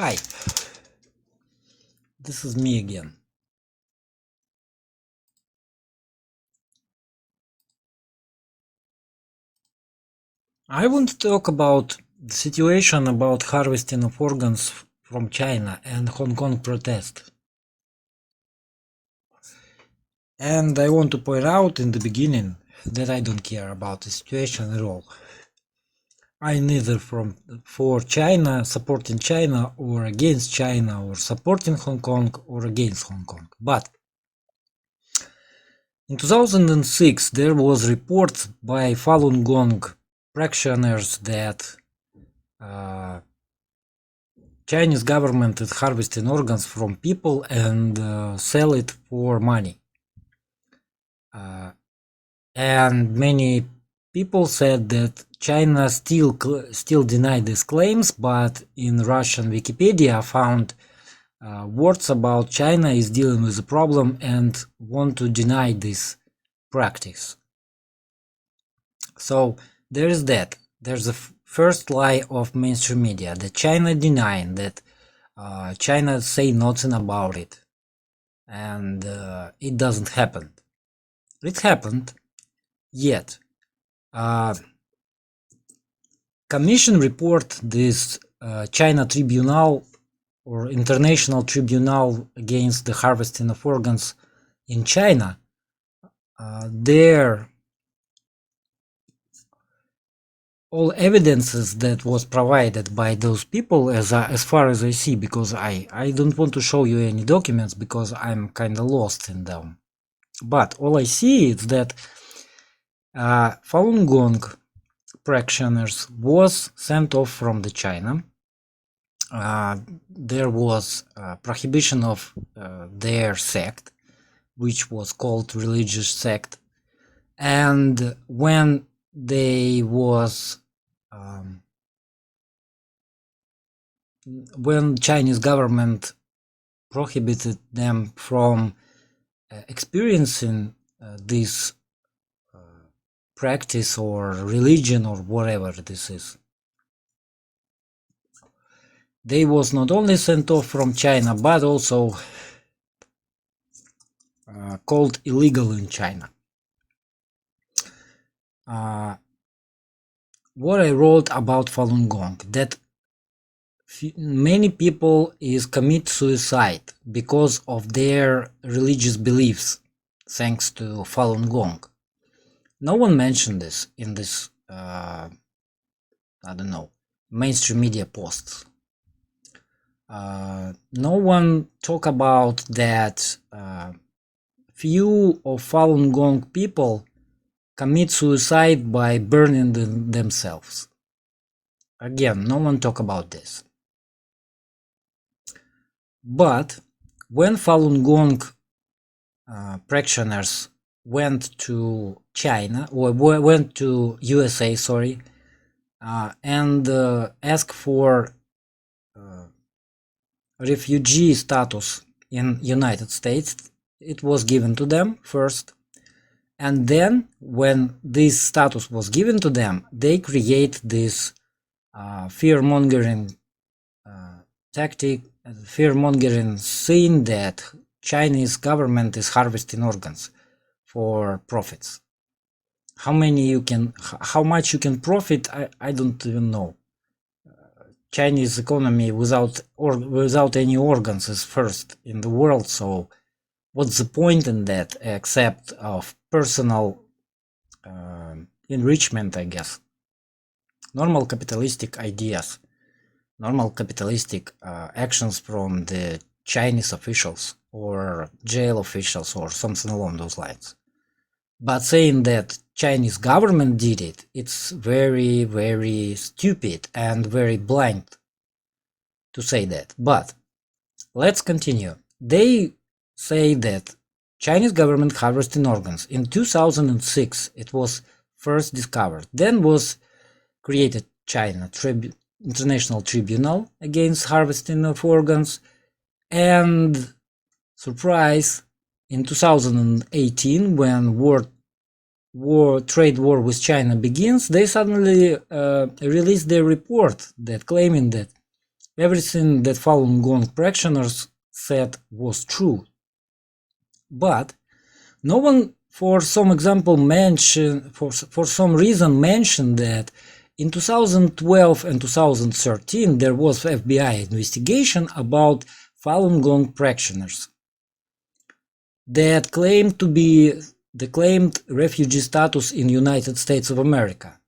Hi, this is me again. I want to talk about the situation about harvesting of organs from China and Hong Kong protest. And I want to point out in the beginning that I don't care about the situation at all. I'm neither for China, supporting China, or against China, or supporting Hong Kong, or against Hong Kong. But in 2006 there was a report by Falun Gong practitioners that Chinese government is harvesting organs from people and sell it for money. And many people said that China still denied these claims, but in Russian Wikipedia I found words about China is dealing with the problem and want to deny this practice. So there is that. There's the first lie of mainstream media, that China denying that China say nothing about it, and it doesn't happen. It happened, yet Commission report this China Tribunal or International Tribunal against the harvesting of organs in China. Their all evidences that was provided by those people, as far as I see, because I don't want to show you any documents because I'm kind of lost in them. But all I see is that Falun Gong practitioners was sent off from the China. There was prohibition of their sect, which was called religious sect, and when they was when Chinese government prohibited them from experiencing this practice or religion or whatever this is, they was not only sent off from China but also called illegal in China. What I wrote about Falun Gong, that many people is commit suicide because of their religious beliefs thanks to Falun Gong. No one mentioned this in this I don't know, mainstream media posts. No one talk about that few of Falun Gong people commit suicide by burning themselves. Again, no one talk about this. But when Falun Gong practitioners went to China, or went to USA, sorry, and asked for refugee status in United States, it was given to them first. And then when this status was given to them, they create this fear-mongering tactic, fear-mongering scene that Chinese government is harvesting organs for profits. How much you can profit, I don't even know. Chinese economy without any organs is first in the world, so what's the point in that except of personal enrichment, I guess. Normal capitalistic ideas, normal capitalistic actions from the Chinese officials or jail officials or something along those lines. But saying that Chinese government did it, it's very, very stupid and very blind to say that. But let's continue. They say that Chinese government harvesting organs. In 2006, it was first discovered. Then was created China International Tribunal against harvesting of organs. And surprise, in 2018, when trade war with China begins, they suddenly released their report that claiming that everything that Falun Gong practitioners said was true. But no one, for some reason, mentioned that in 2012 and 2013 there was FBI investigation about Falun Gong practitioners that claimed refugee status in United States of America.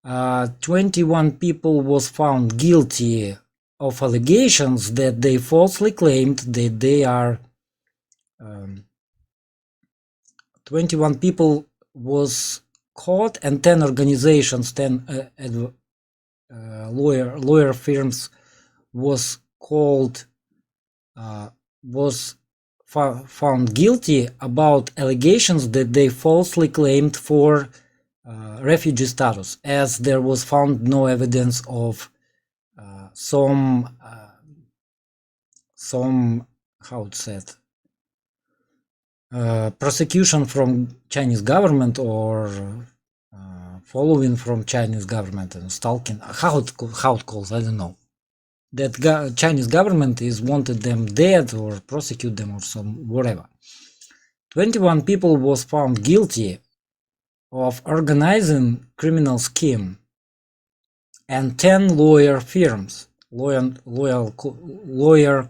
21 people was found guilty of allegations that they falsely claimed that they are 21 people was caught, and 10 organizations, 10 lawyer firms was found guilty about allegations that they falsely claimed for refugee status, as there was found no evidence of some how it's said, prosecution from Chinese government or following from Chinese government and stalking, how it calls, I don't know. That Chinese government is wanted them dead or prosecute them or some whatever. 21 people was found guilty of organizing criminal scheme, and 10 lawyer firms, lawyer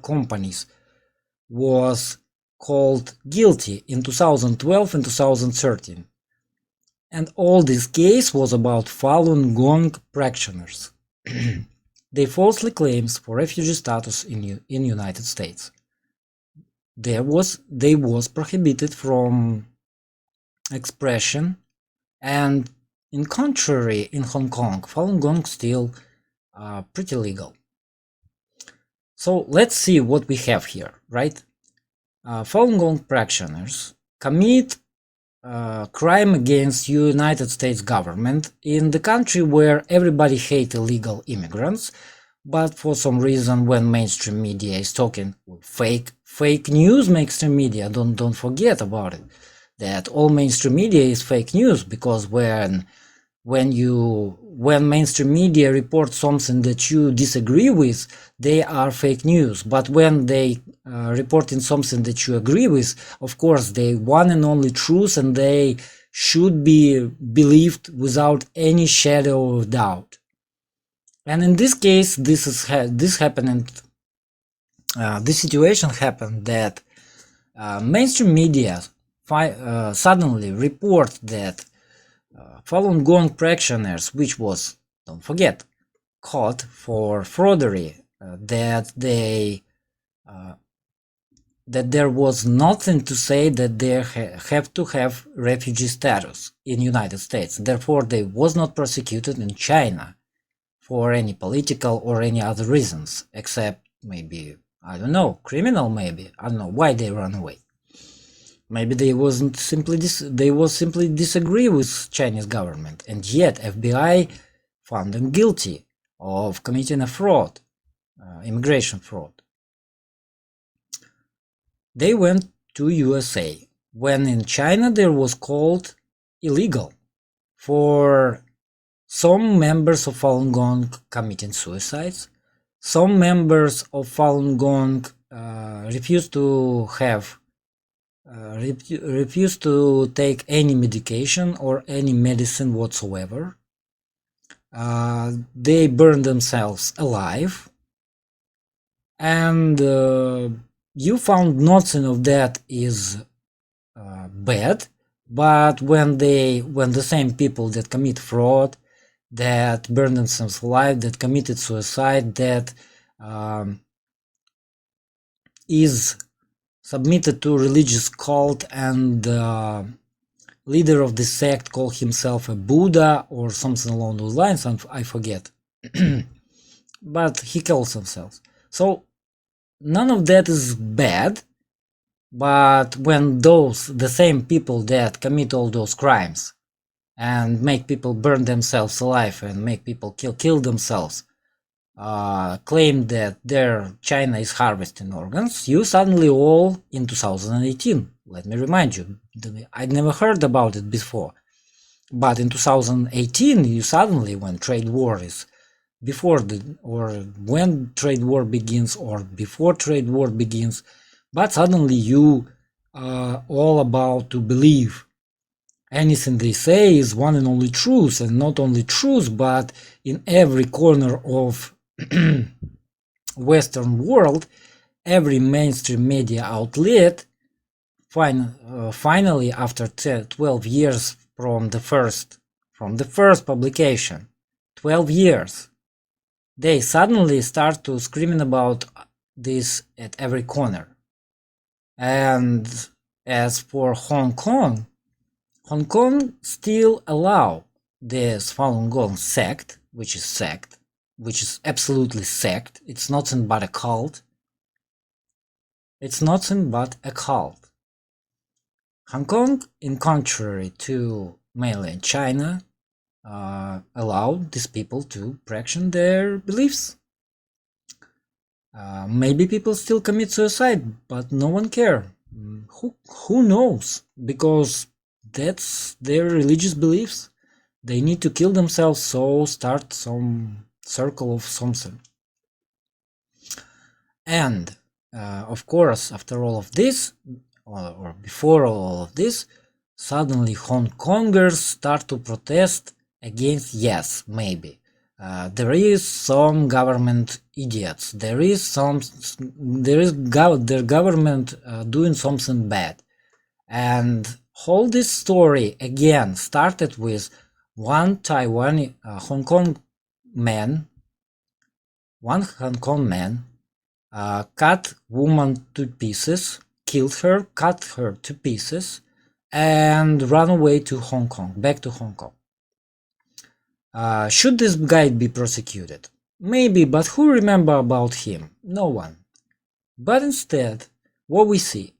companies was called guilty in 2012 and 2013. And all this case was about Falun Gong practitioners. They falsely claims for refugee status in United States. They was prohibited from expression, and in contrary, in Hong Kong, Falun Gong still pretty legal. So let's see what we have here, right? Falun Gong practitioners commit crime against United States government in the country where everybody hates illegal immigrants, but for some reason when mainstream media is talking fake news, mainstream media, don't forget about it, that all mainstream media is fake news, because when mainstream media reports something that you disagree with, they are fake news. But when they reporting something that you agree with, of course, they one and only truth, and they should be believed without any shadow of doubt. And in this case, this situation happened that mainstream media suddenly report that Falun Gong practitioners, which was, don't forget, caught for fraudery, that there was nothing to say that they have to have refugee status in United States. Therefore, they was not prosecuted in China for any political or any other reasons, except maybe, I don't know, criminal maybe. I don't know why they run away. Maybe they simply disagree with Chinese government, and yet FBI found them guilty of committing a fraud, immigration fraud. They went to USA, when in China there was called illegal for some members of Falun Gong committing suicides. Some members of Falun Gong refused to take any medication or any medicine whatsoever. They burned themselves alive, and you found nothing of that is bad. But when the same people that commit fraud, that burned themselves alive, that committed suicide, that is submitted to religious cult, and leader of the sect called himself a Buddha or something along those lines, I forget. But he calls himself. So none of that is bad. But when the same people that commit all those crimes and make people burn themselves alive and make people kill themselves, claim that China is harvesting organs, you suddenly all in 2018, let me remind you, I'd never heard about it before, but in 2018 you suddenly, when trade war is before or when trade war begins or before trade war begins, but suddenly you are all about to believe anything they say is one and only truth, and not only truth, but in every corner of Western world, every mainstream media outlet, finally after 12 years from the first publication, 12 years, they suddenly start to screaming about this at every corner. And as for Hong Kong still allow this Falun Gong sect, which is absolutely sect. It's nothing but a cult. It's nothing but a cult. Hong Kong, in contrary to mainland China, allow these people to practice their beliefs. Maybe people still commit suicide, but no one cares. Who knows? Because that's their religious beliefs. They need to kill themselves, so start some circle of something. And of course, after all of this, or before all of this, suddenly Hong Kongers start to protest against, yes, maybe. There is some government idiots. There is their government doing something bad. And whole this story again started with one Taiwan Hong Kong man cut woman to pieces, killed her, cut her to pieces, and ran away to Hong Kong, back to Hong Kong. Should this guy be prosecuted? Maybe, but who remember about him? No one. But instead, what we see?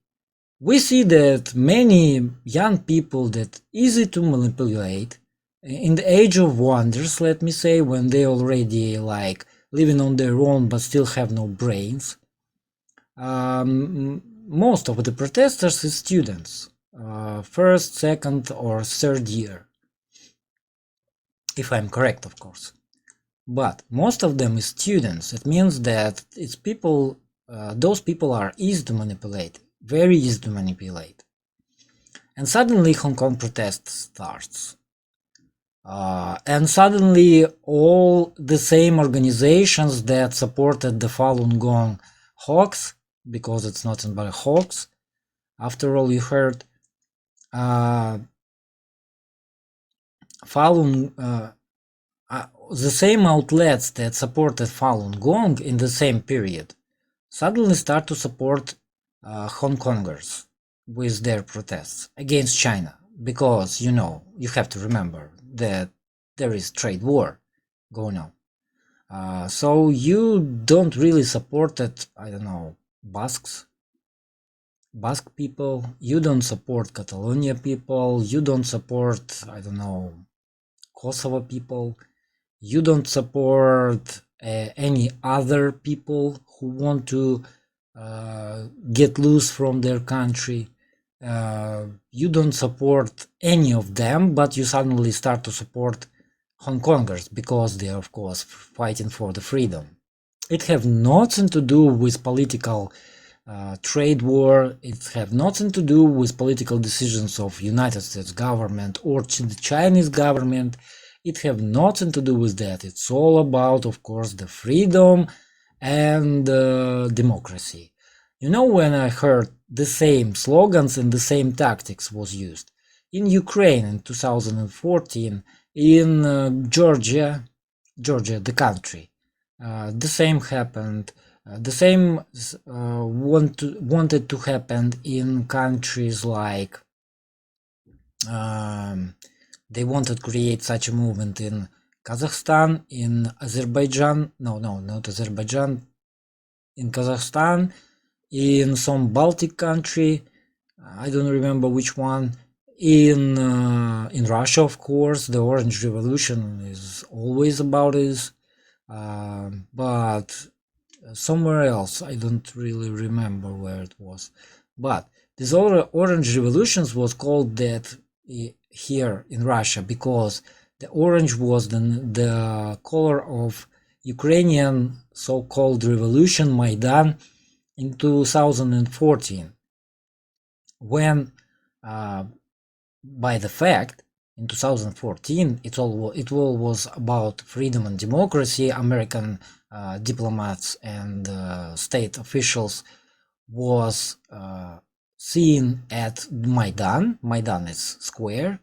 We see that many young people that easy to manipulate, in the age of wonders, let me say, when they already like living on their own but still have no brains, most of the protesters is students, first, second, or third year, if I'm correct, of course. But most of them is students. It means that it's people. Those people are easy to manipulate, very easy to manipulate. And suddenly Hong Kong protest starts. And suddenly all the same organizations that supported the Falun Gong hoax, because it's nothing but a hoax, after all, you heard the same outlets that supported Falun Gong in the same period suddenly start to support Hong Kongers with their protests against China, because you have to remember that there is trade war going on. So you don't really support it, I don't know, Basque people, you don't support Catalonia people, you don't support, I don't know, Kosovo people, you don't support any other people who want to get loose from their country. You don't support any of them, but you suddenly start to support Hong Kongers because they are, of course, fighting for the freedom. It have nothing to do with political trade war. It have nothing to do with political decisions of United States government or the Chinese government. It have nothing to do with that. It's all about, of course, the freedom and democracy. When I heard the same slogans and the same tactics was used in Ukraine in 2014, in Georgia, the country, the same happened. The same wanted to happen in countries like they wanted to create such a movement in Kazakhstan, in Azerbaijan, not Azerbaijan, in Kazakhstan, in some Baltic country, I don't remember which one, in Russia, of course. The Orange Revolution is always about this, but somewhere else, I don't really remember where it was. But this Orange Revolutions was called that here in Russia because the orange was the color of Ukrainian so-called revolution Maidan in 2014, when by the fact in 2014 it all was about freedom and democracy. American diplomats and state officials was seen at Maidan. Maidan is square,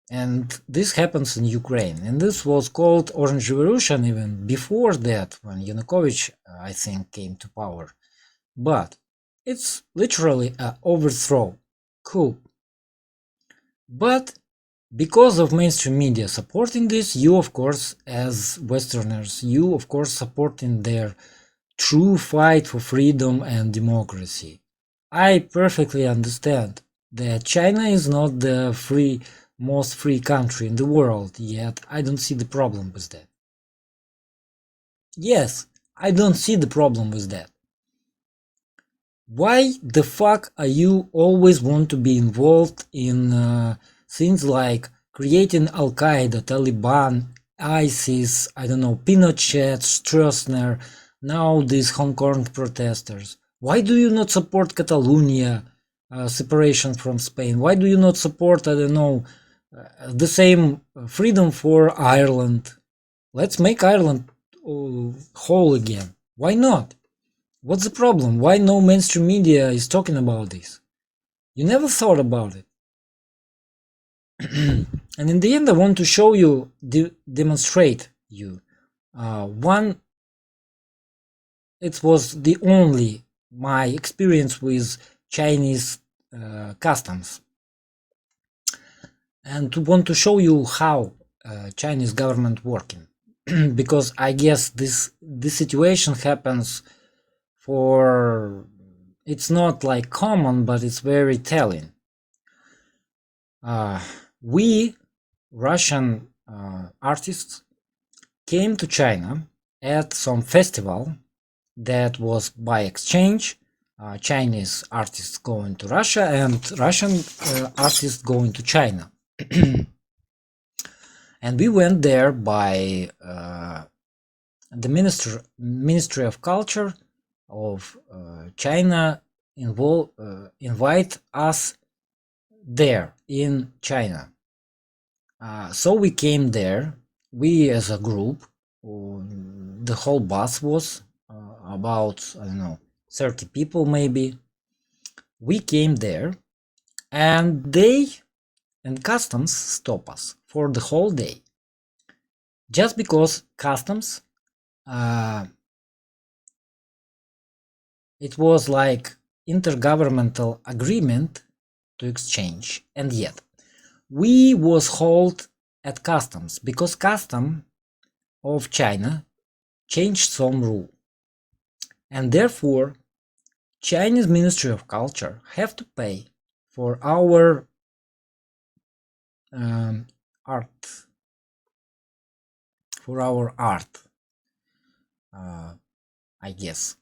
and this happens in Ukraine, and this was called Orange Revolution even before that, when Yanukovych I think came to power. But it's literally an overthrow coup. But because of mainstream media supporting this, you of course, as Westerners, you of course supporting their true fight for freedom and democracy. I perfectly understand that China is not the most free country in the world, yet I don't see the problem with that. Yes, I don't see the problem with that. Why the fuck are you always want to be involved in things like creating Al-Qaeda, Taliban, ISIS, I don't know, Pinochet, Stroessner, now these Hong Kong protesters? Why do you not support Catalonia, separation from Spain? Why do you not support, I don't know, the same freedom for Ireland? Let's make Ireland whole again. Why not? What's the problem? Why no mainstream media is talking about this? You never thought about it. And in the end, I want to show you, demonstrate you. One, it was the only my experience with Chinese customs, and to want to show you how Chinese government working, because I guess this situation happens for, it's not like common, but it's very telling. We Russian artists came to China at some festival that was by exchange, Chinese artists going to Russia and Russian artists going to China. And we went there by the Ministry of Culture of China invite us there in China. So we came there, we as a group, the whole bus was about, I don't know, 30 people maybe. We came there, and they and customs stop us for the whole day, just because customs, it was like intergovernmental agreement to exchange, and yet we was held at customs because custom of China changed some rule, and therefore Chinese Ministry of Culture have to pay for our art, I guess.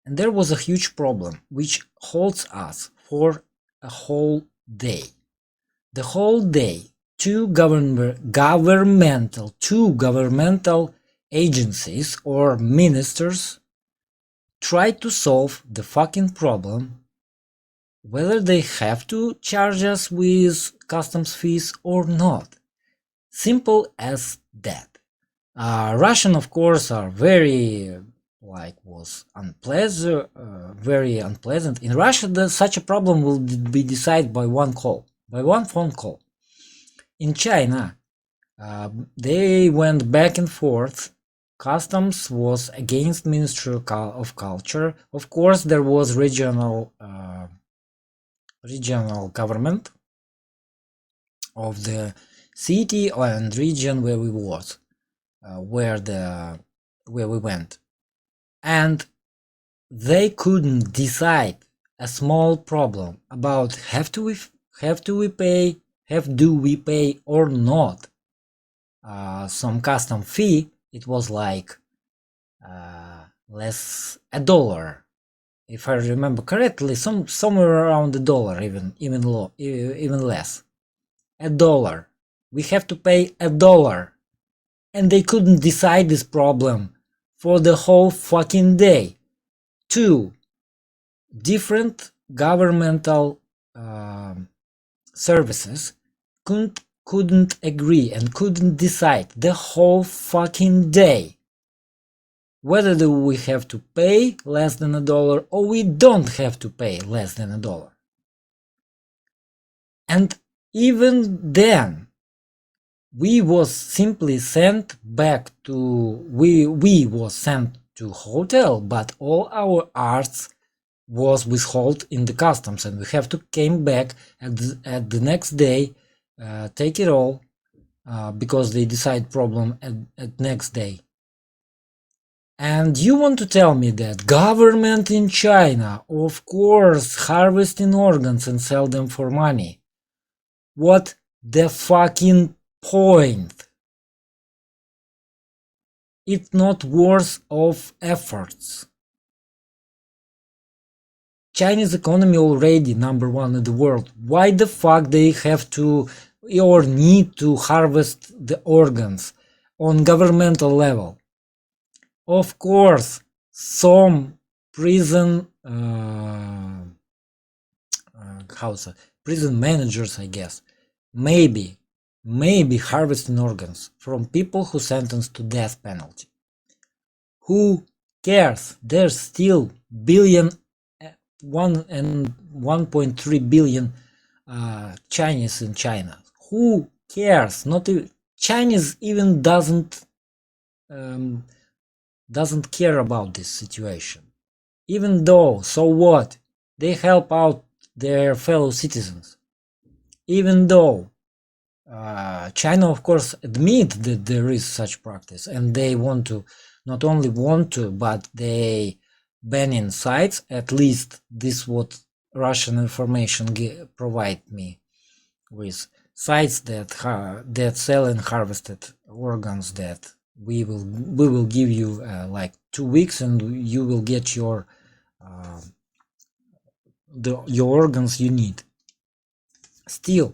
And there was a huge problem which holds us for a whole day. The whole day, two governmental agencies or ministers tried to solve the fucking problem, whether they have to charge us with customs fees or not. Simple as that. Russian, of course, are very, was unpleasant, very unpleasant. In Russia, such a problem will be decided by one call, by one phone call. In China, they went back and forth. Customs was against Ministry of Culture. Of course, there was regional government of the city and region where we was, where we went, and they couldn't decide a small problem about do we pay or not some custom fee. It was like less $1, if I remember correctly, somewhere around $1, even less. $1. We have to pay $1 and they couldn't decide this problem for the whole fucking day. 2 different governmental services couldn't agree and couldn't decide the whole fucking day whether we have to pay less than $1 or we don't have to pay less than $1. And even then, we was simply sent back to, we was sent to hotel, but all our arts was withheld in the customs, and we have to came back at the next day, take it all, because they decide problem at next day. And you want to tell me that government in China, of course, harvesting organs and sell them for money. What the fucking point? It's not worth of efforts. Chinese economy already #1 in the world. Why the fuck they have to or need to harvest the organs on governmental level? Of course, some prison prison managers, I guess, maybe harvesting organs from people who sentenced to death penalty. Who cares? There's still 1.3 billion Chinese in China. Who cares? Not even Chinese even doesn't care about this situation. Even though, so what? They help out their fellow citizens. Even though China, of course, admit that there is such practice, and they want to, not only want to, but they banning sites. At least this what Russian information provide me with, sites that sell and harvested organs that we will give you like 2 weeks and you will get your organs you need. Still,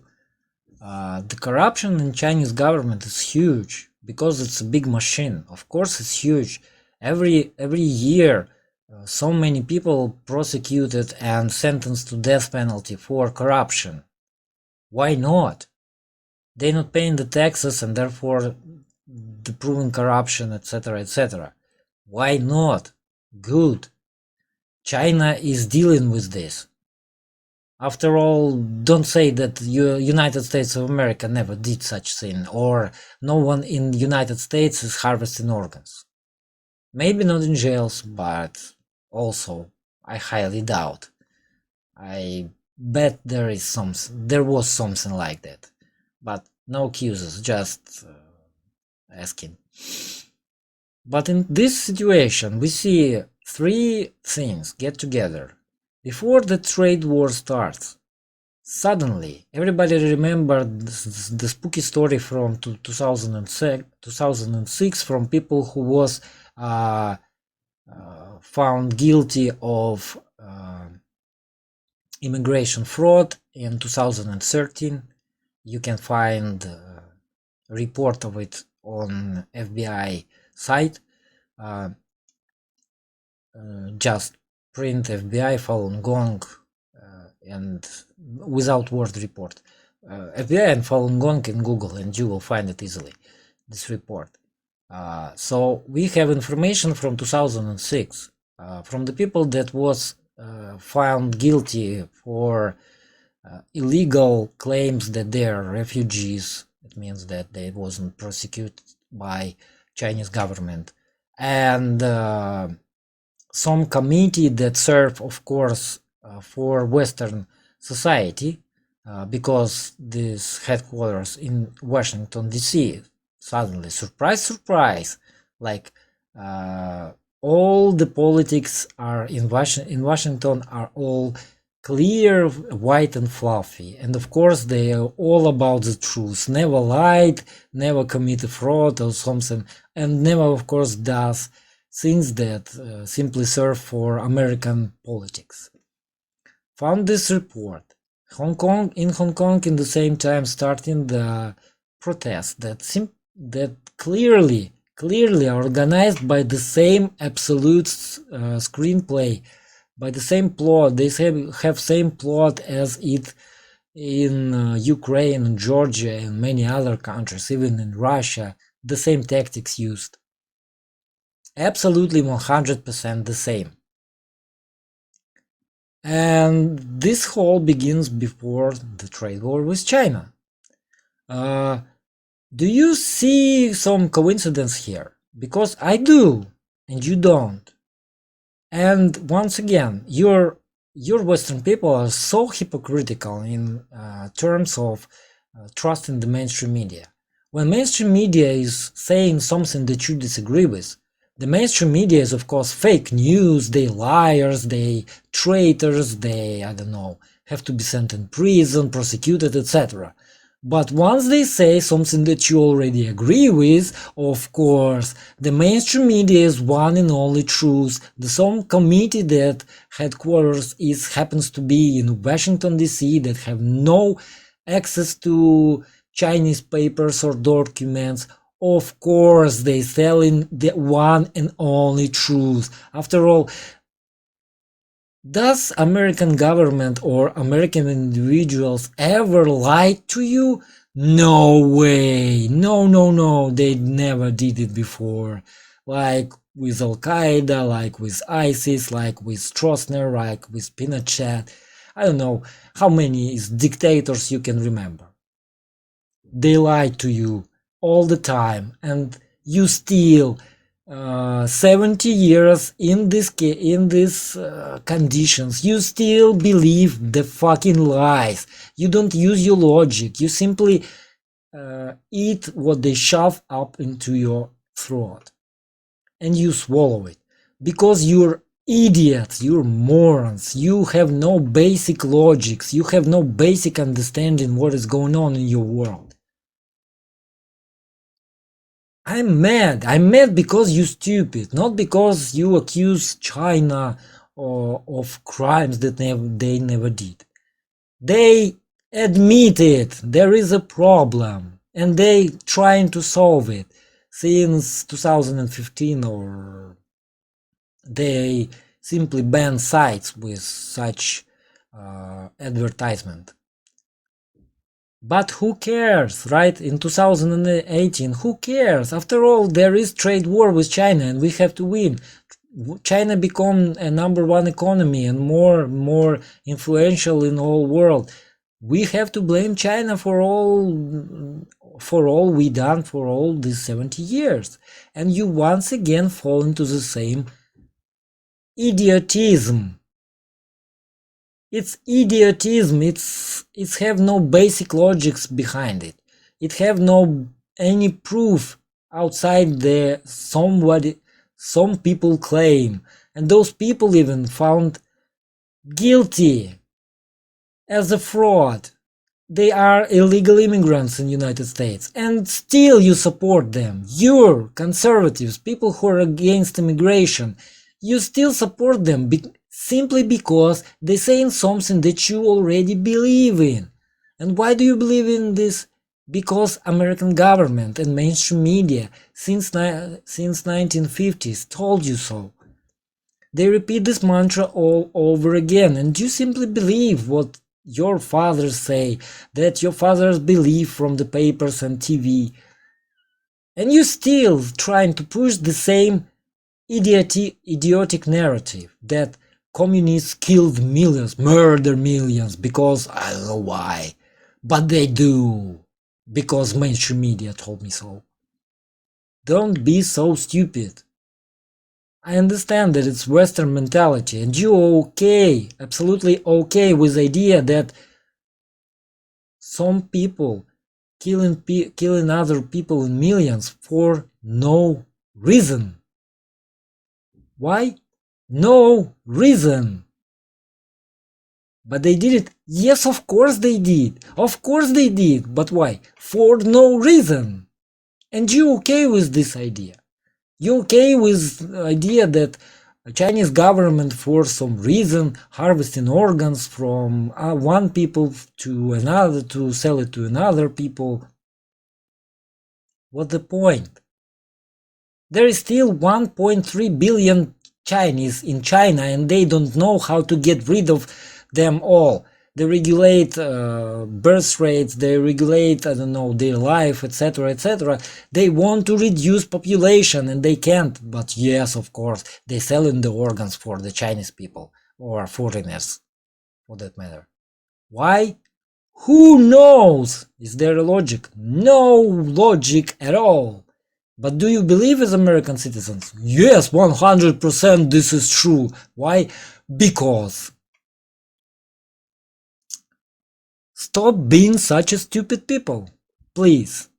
the corruption in Chinese government is huge because it's a big machine. Of course, it's huge. Every year, so many people prosecuted and sentenced to death penalty for corruption. Why not? They're not paying the taxes and therefore the proven corruption, etc., etc. Why not? Good. China is dealing with this. After all, don't say that United States of America never did such thing, or no one in United States is harvesting organs. Maybe not in jails, but also I highly doubt. I bet there was something like that, but no accuses, just asking. But in this situation, we see 3 things get together. Before the trade war starts, suddenly everybody remembered the spooky story from 2006 from people who was found guilty of immigration fraud in 2013. You can find a report of it on FBI site. Just print FBI Falun Gong and without word report. FBI and Falun Gong in Google and you will find it easily, this report. So we have information from 2006 from the people that was found guilty for illegal claims that they are refugees. It means that they wasn't prosecuted by Chinese government, and some committee that serve, of course, for Western society, because this headquarters in Washington DC, suddenly, surprise, like all the politics are in Washington are all clear, white and fluffy, and of course they are all about the truth, never lied, never committed fraud or something, and never, of course, does things that simply serve for American politics. Found this report. In Hong Kong in the same time starting the protest that clearly organized by the same absolute screenplay, by the same plot. They have same plot as it in Ukraine and Georgia and many other countries, even in Russia, the same tactics used. Absolutely 100% the same. And this whole begins before the trade war with China. Do you see some coincidence here? Because I do, and you don't. And once again, your Western people are so hypocritical in terms of trusting the mainstream media. When mainstream media is saying something that you disagree with, the mainstream media is of course fake news, they liars, they traitors, they, I don't know, have to be sent in prison, prosecuted, etc. But once they say something that you already agree with, of course, the mainstream media is one and only truth. The some committee that headquarters happens to be in Washington DC, that have no access to Chinese papers or documents, of course they selling the one and only truth. After all, does American government or American individuals ever lie to you? No way. No. They never did it before. Like with Al-Qaeda, like with ISIS, like with Stroessner, like with Pinochet. I don't know how many dictators you can remember. They lie to you all the time, and you still 70 years in this conditions, you still believe the fucking lies. You don't use your logic. You simply eat what they shove up into your throat, and you swallow it because you're idiots, you're morons. You have no basic logics. You have no basic understanding what is going on in your world. I'm mad. I'm mad because you stupid, not because you accuse China of crimes that they never did. They admit it. There is a problem, and they trying to solve it since 2015, or they simply ban sites with such advertisement. But who cares, right? In 2018, who cares? After all, there is trade war with China and we have to win. China become a #1 economy and more influential in the whole world. We have to blame China for all we done for all these 70 years. And you once again fall into the same idiotism. It's idiotism. It's have no basic logics behind it. It have no any proof outside the some people claim, and those people even found guilty as a fraud. They are illegal immigrants in the United States, and still you support them. You're conservatives, people who are against immigration. You still support them simply because they're saying something that you already believe in. And why do you believe in this? Because American government and mainstream media since 1950s told you so. They repeat this mantra all over again, and you simply believe what your fathers say, that your fathers believe from the papers and TV. And you still trying to push the same idiotic narrative that communists killed millions, murder millions, because I don't know why, but they do, because mainstream media told me so. Don't be so stupid. I understand that it's Western mentality, and you're okay, absolutely okay with the idea that some people killing other people in millions for no reason. Why? No reason. But they did it. Yes, of course they did. Of course they did. But why? For no reason. And you okay with this idea? You okay with the idea that Chinese government for some reason harvesting organs from one people to another to sell it to another people? What's the point? There is still 1.3 billion Chinese in China, and they don't know how to get rid of them all. They regulate birth rates, they regulate, I don't know, their life, etc., etc. They want to reduce population, and they can't. But yes, of course, they sell in the organs for the Chinese people, or foreigners, for that matter. Why? Who knows? Is there a logic? No logic at all. But do you believe as American citizens? Yes, 100% this is true. Why? Because. Stop being such a stupid people. Please.